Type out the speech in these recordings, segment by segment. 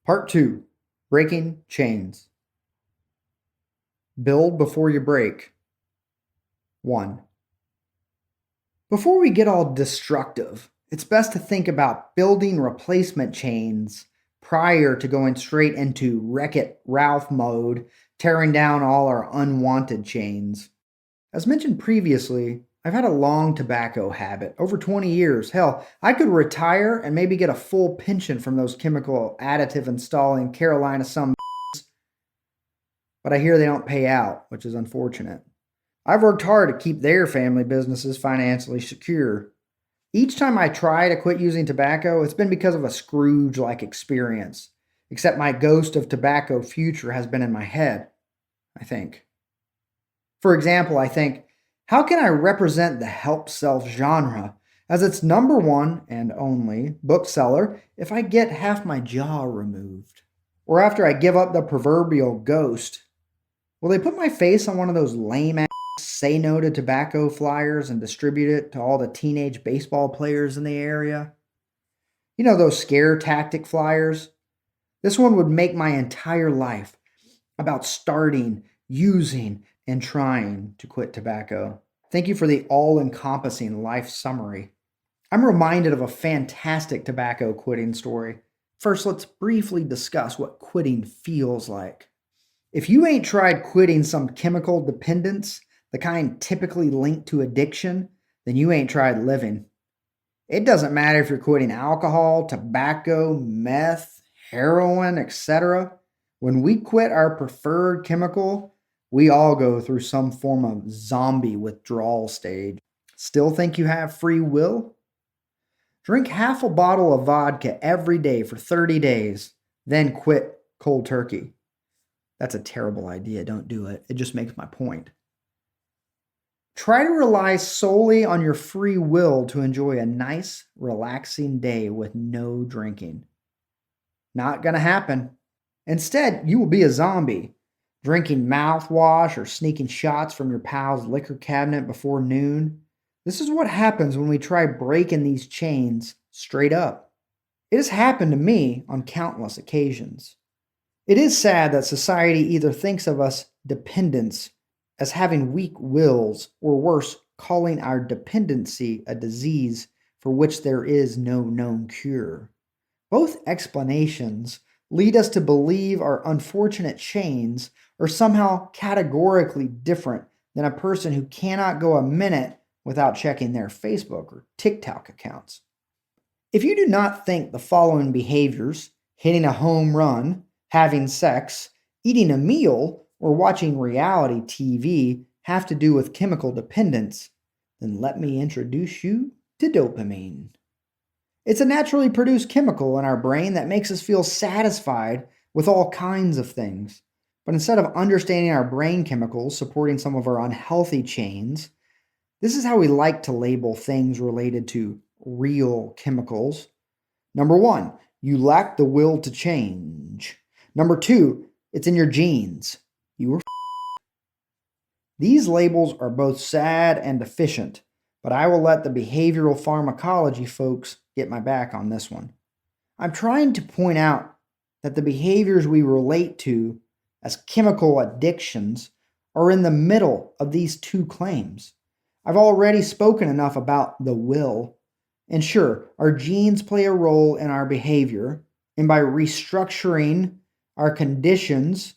Part 2, Breaking Chains. Build before you break. 1. Before we get all destructive, it's best to think about building replacement chains prior to going straight into Wreck-It Ralph mode, tearing down all our unwanted chains. As mentioned previously, I've had a long tobacco habit, over 20 years. Hell, I could retire and maybe get a full pension from those chemical additive installing Carolina some but I hear they don't pay out, which is unfortunate. I've worked hard to keep their family businesses financially secure. Each time I try to quit using tobacco, it's been because of a Scrooge-like experience, except my ghost of tobacco future has been in my head, I think. For example, I think, how can I represent the help self genre as its number one and only bookseller if I get half my jaw removed? Or after I give up the proverbial ghost, will they put my face on one of those lame-ass say no to tobacco flyers and distribute it to all the teenage baseball players in the area? You know, those scare tactic flyers? This one would make my entire life about starting, using, and trying to quit tobacco. Thank you for the all-encompassing life summary. I'm reminded of a fantastic tobacco quitting story. First, let's briefly discuss what quitting feels like. If you ain't tried quitting some chemical dependence, the kind typically linked to addiction, then you ain't tried living. It doesn't matter if you're quitting alcohol, tobacco, meth, heroin, etc. When we quit our preferred chemical, we all go through some form of zombie withdrawal stage. Still think you have free will? Drink half a bottle of vodka every day for 30 days, then quit cold turkey. That's a terrible idea. Don't do it. It just makes my point. Try to rely solely on your free will to enjoy a nice, relaxing day with no drinking. Not gonna happen. Instead, you will be a zombie, drinking mouthwash or sneaking shots from your pal's liquor cabinet before noon. This is what happens when we try breaking these chains straight up. It has happened to me on countless occasions. It is sad that society either thinks of us dependents as having weak wills, or worse, calling our dependency a disease for which there is no known cure. Both explanations lead us to believe our unfortunate chains are somehow categorically different than a person who cannot go a minute without checking their Facebook or TikTok accounts. If you do not think the following behaviors, hitting a home run, having sex, eating a meal, or watching reality TV have to do with chemical dependence, then let me introduce you to dopamine. It's a naturally produced chemical in our brain that makes us feel satisfied with all kinds of things. But instead of understanding our brain chemicals supporting some of our unhealthy chains, this is how we like to label things related to real chemicals. Number 1, you lack the will to change. Number 2, it's in your genes. You were These labels are both sad and deficient, but I will let the behavioral pharmacology folks get my back on this one. I'm trying to point out that the behaviors we relate to as chemical addictions are in the middle of these two claims. I've already spoken enough about the will, and sure, our genes play a role in our behavior, and by restructuring our conditions,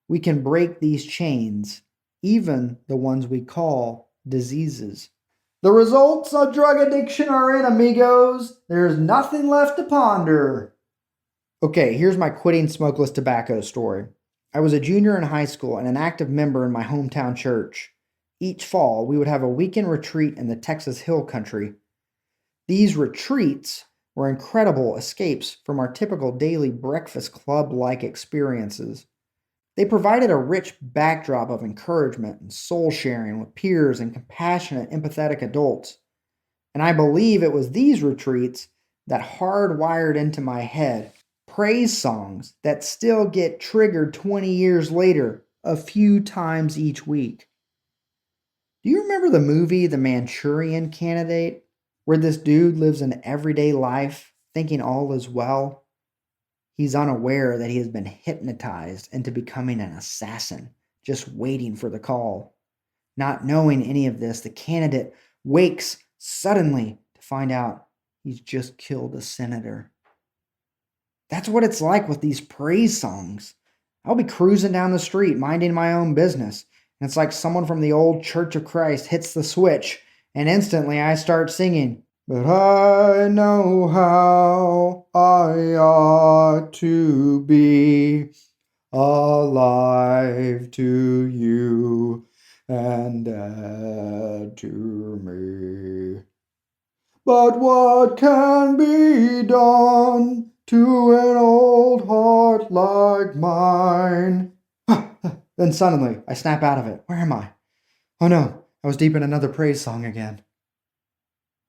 we can break these chains, even the ones we call diseases. The results of drug addiction are in, amigos. There's nothing left to ponder. Okay, here's my quitting smokeless tobacco story. I was a junior in high school and an active member in my hometown church. Each fall, we would have a weekend retreat in the Texas Hill Country. These retreats were incredible escapes from our typical daily breakfast club-like experiences. They provided a rich backdrop of encouragement and soul sharing with peers and compassionate, empathetic adults. And I believe it was these retreats that hardwired into my head praise songs that still get triggered 20 years later, a few times each week. Do you remember the movie The Manchurian Candidate, where this dude lives an everyday life thinking all is well? He's unaware that he has been hypnotized into becoming an assassin, just waiting for the call. Not knowing any of this, the candidate wakes suddenly to find out he's just killed a senator. That's what it's like with these praise songs. I'll be cruising down the street, minding my own business, and it's like someone from the old Church of Christ hits the switch, and instantly I start singing, "But I know how I ought to be alive to you and dead to me. But what can be done to an old heart like mine?" Then suddenly, I snap out of it. Where am I? Oh no, I was deep in another praise song again.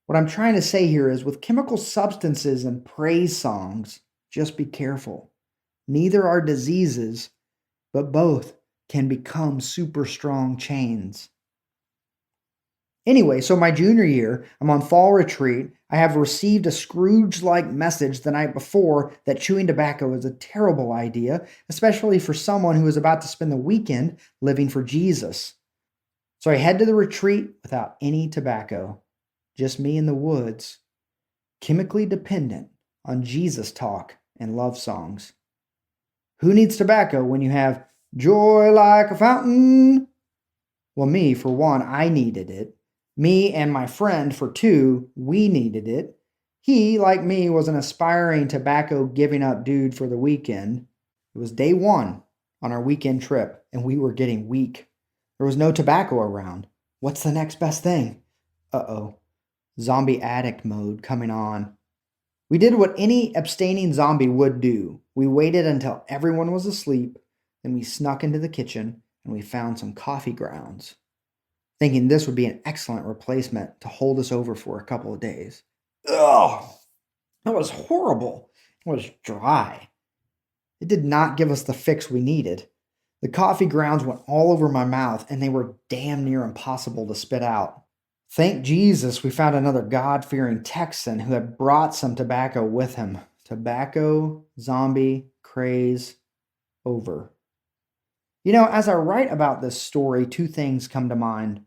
What I'm trying to say here is with chemical substances and praise songs, just be careful. Neither are diseases, but both can become super strong chains. Anyway, so my junior year, I'm on fall retreat. I have received a Scrooge-like message the night before that chewing tobacco is a terrible idea, especially for someone who is about to spend the weekend living for Jesus. So I head to the retreat without any tobacco, just me in the woods, chemically dependent on Jesus talk and love songs. Who needs tobacco when you have joy like a fountain? Well, me, for one, I needed it. Me and my friend, for two, we needed it. He, like me, was an aspiring tobacco giving up dude for the weekend. It was day one on our weekend trip, and we were getting weak. There was no tobacco around. What's the next best thing? Uh-oh. Zombie addict mode coming on. We did what any abstaining zombie would do. We waited until everyone was asleep, then we snuck into the kitchen and we found some coffee grounds, thinking this would be an excellent replacement to hold us over for a couple of days. Ugh! That was horrible. It was dry. It did not give us the fix we needed. The coffee grounds went all over my mouth and they were damn near impossible to spit out. Thank Jesus we found another God-fearing Texan who had brought some tobacco with him. Tobacco, zombie, craze, over. You know, as I write about this story, two things come to mind.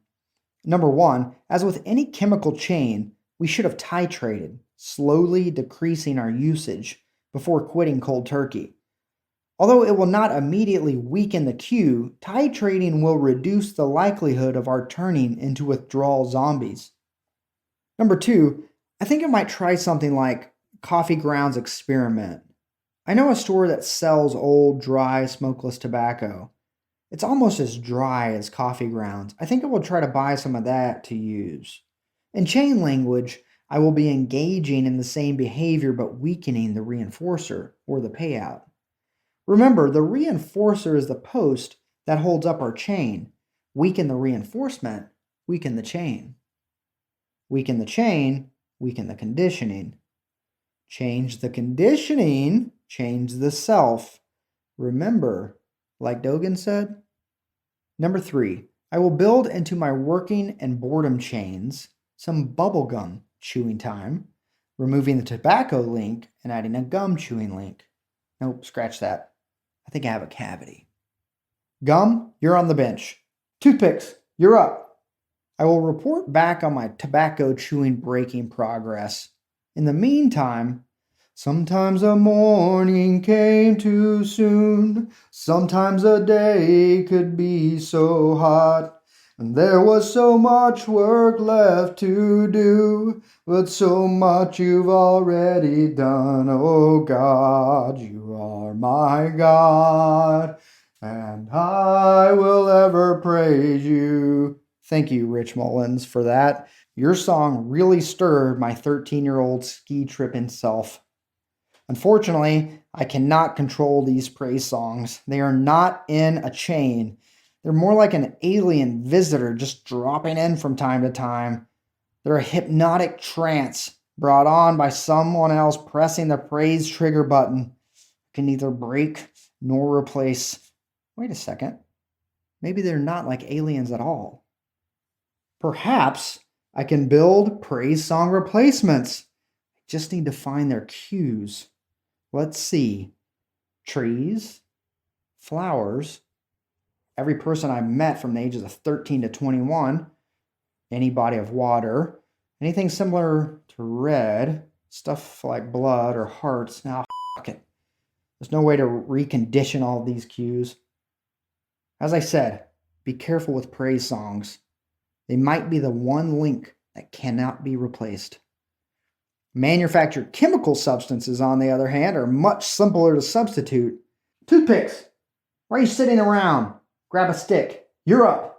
Number one, as with any chemical chain, we should have titrated, slowly decreasing our usage before quitting cold turkey. Although it will not immediately weaken the cue, titrating will reduce the likelihood of our turning into withdrawal zombies. Number two, I think I might try something like Coffee Grounds Experiment. I know a store that sells old, dry, smokeless tobacco. It's almost as dry as Coffee Grounds. I think I will try to buy some of that to use. In chain language, I will be engaging in the same behavior but weakening the reinforcer or the payout. Remember, the reinforcer is the post that holds up our chain. Weaken the reinforcement, weaken the chain. Weaken the chain, weaken the conditioning. Change the conditioning, change the self. Remember, like Dogen said. Number three, I will build into my working and boredom chains some bubblegum chewing time, removing the tobacco link and adding a gum chewing link. Nope, scratch that. I think I have a cavity. Gum, you're on the bench. Toothpicks, you're up. I will report back on my tobacco chewing breaking progress. In the meantime, sometimes a morning came too soon. Sometimes a day could be so hot. And there was so much work left to do, but so much you've already done. Oh God, you are my God, and I will ever praise you. Thank you, Rich Mullins, for that. Your song really stirred my 13-year-old ski tripping self. Unfortunately, I cannot control these praise songs. They are not in a chain. They're more like an alien visitor just dropping in from time to time. They're a hypnotic trance brought on by someone else pressing the praise trigger button. Can neither break nor replace. Wait a second. Maybe they're not like aliens at all. Perhaps I can build praise song replacements. I just need to find their cues. Let's see. trees, flowers, every person I met from the ages of 13 to 21, any body of water, anything similar to red, stuff like blood or hearts. Now, fuck it. There's no way to recondition all of these cues. As I said, be careful with praise songs. They might be the one link that cannot be replaced. Manufactured chemical substances, on the other hand, are much simpler to substitute. Toothpicks. Why are you sitting around? Grab a stick. You're up.